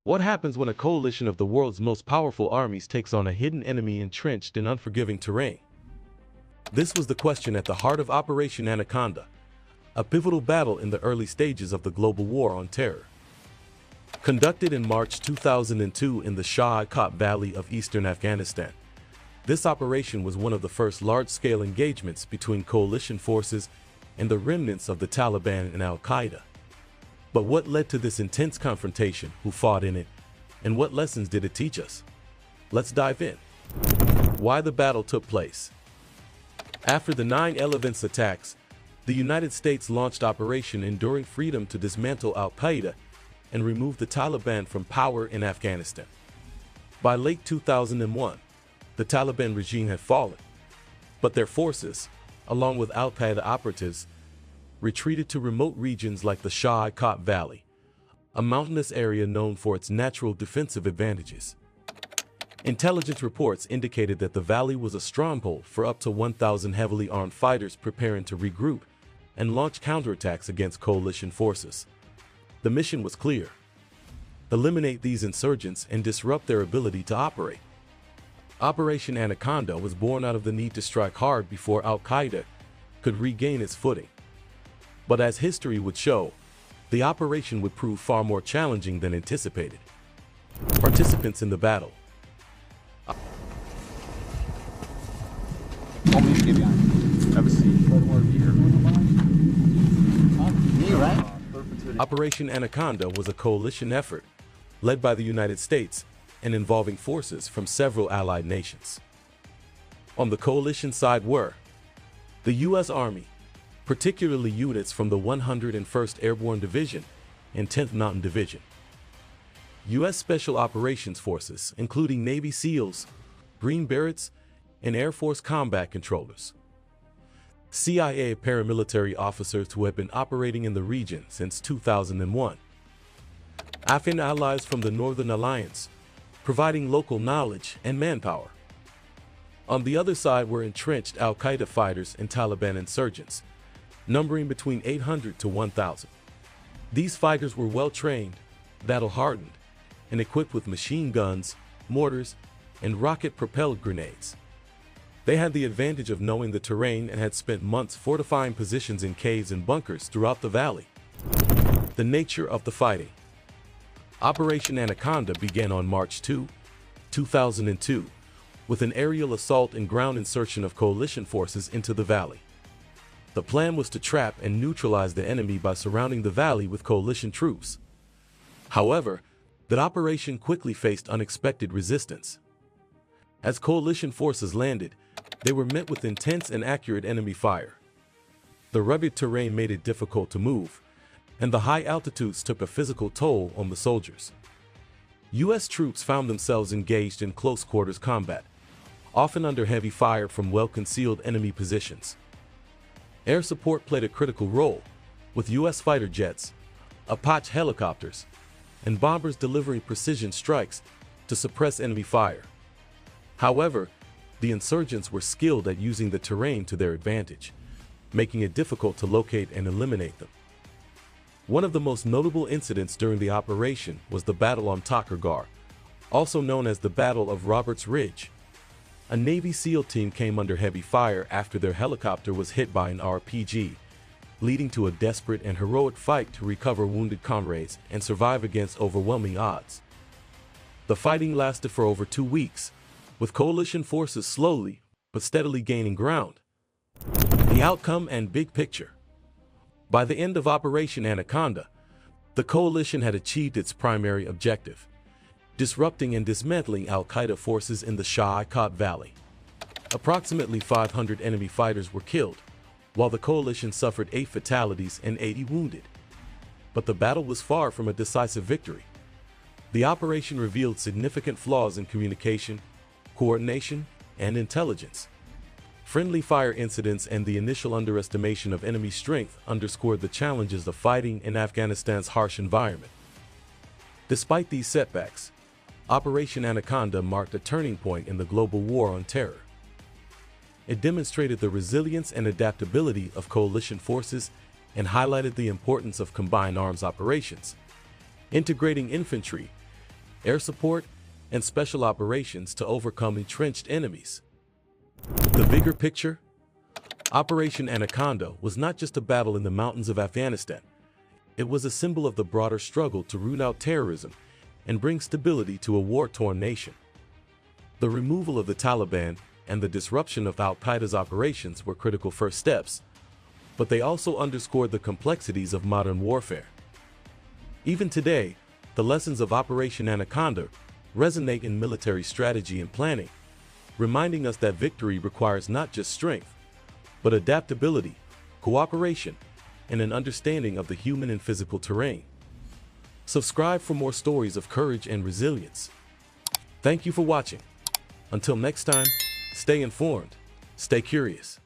What happens when a coalition of the world's most powerful armies takes on a hidden enemy entrenched in unforgiving terrain? This was the question at the heart of Operation Anaconda, a pivotal battle in the early stages of the global war on terror. Conducted in March 2002 in the Shah-i-Kot Valley of eastern Afghanistan, this operation was one of the first large-scale engagements between coalition forces and the remnants of the Taliban and Al-Qaeda. But what led to this intense confrontation? Who fought in it? And what lessons did it teach us? Let's dive in. Why the battle took place. After the 9/11 attacks, the United States launched Operation Enduring Freedom to dismantle Al-Qaeda and remove the Taliban from power in Afghanistan. By late 2001, the Taliban regime had fallen, but their forces, along with Al-Qaeda operatives, retreated to remote regions like the Shah-i-Kot Valley, a mountainous area known for its natural defensive advantages. Intelligence reports indicated that the valley was a stronghold for up to 1,000 heavily armed fighters preparing to regroup and launch counterattacks against coalition forces. The mission was clear: eliminate these insurgents and disrupt their ability to operate. Operation Anaconda was born out of the need to strike hard before Al-Qaeda could regain its footing. But as history would show, the operation would prove far more challenging than anticipated. Participants in the battle. Have a seat. Me, right? Operation Anaconda was a coalition effort led by the United States and involving forces from several allied nations. On the coalition side were the U.S. Army, particularly units from the 101st Airborne Division and 10th Mountain Division. U.S. Special Operations Forces, including Navy SEALs, Green Berets, and Air Force combat controllers. CIA paramilitary officers who had been operating in the region since 2001. Afghan allies from the Northern Alliance, providing local knowledge and manpower. On the other side were entrenched Al-Qaeda fighters and Taliban insurgents, numbering between 800 to 1,000. These fighters were well-trained, battle-hardened, and equipped with machine guns, mortars, and rocket-propelled grenades. They had the advantage of knowing the terrain and had spent months fortifying positions in caves and bunkers throughout the valley. The nature of the fighting. Operation Anaconda began on March 2, 2002, with an aerial assault and ground insertion of coalition forces into the valley. The plan was to trap and neutralize the enemy by surrounding the valley with coalition troops. However, that operation quickly faced unexpected resistance. As coalition forces landed, they were met with intense and accurate enemy fire. The rugged terrain made it difficult to move, and the high altitudes took a physical toll on the soldiers. U.S. troops found themselves engaged in close-quarters combat, often under heavy fire from well-concealed enemy positions. Air support played a critical role, with U.S. fighter jets, Apache helicopters, and bombers delivering precision strikes to suppress enemy fire. However, the insurgents were skilled at using the terrain to their advantage, making it difficult to locate and eliminate them. One of the most notable incidents during the operation was the Battle on Takur, also known as the Battle of Roberts Ridge. A Navy SEAL team came under heavy fire after their helicopter was hit by an RPG, leading to a desperate and heroic fight to recover wounded comrades and survive against overwhelming odds. The fighting lasted for over 2 weeks, with coalition forces slowly but steadily gaining ground. The outcome and big picture. By the end of Operation Anaconda, the coalition had achieved its primary objective: disrupting and dismantling Al-Qaeda forces in the Shah-i-Kot Valley. Approximately 500 enemy fighters were killed, while the coalition suffered 8 fatalities and 80 wounded. But the battle was far from a decisive victory. The operation revealed significant flaws in communication, coordination, and intelligence. Friendly fire incidents and the initial underestimation of enemy strength underscored the challenges of fighting in Afghanistan's harsh environment. Despite these setbacks, Operation Anaconda marked a turning point in the global war on terror. It demonstrated the resilience and adaptability of coalition forces and highlighted the importance of combined arms operations, integrating infantry, air support, and special operations to overcome entrenched enemies. The bigger picture? Operation Anaconda was not just a battle in the mountains of Afghanistan. It was a symbol of the broader struggle to root out terrorism and bring stability to a war-torn nation. The removal of the Taliban and the disruption of Al-Qaeda's operations were critical first steps, but they also underscored the complexities of modern warfare. Even today, the lessons of Operation Anaconda resonate in military strategy and planning, reminding us that victory requires not just strength, but adaptability, cooperation, and an understanding of the human and physical terrain. Subscribe for more stories of courage and resilience. Thank you for watching. Until next time, stay informed, stay curious.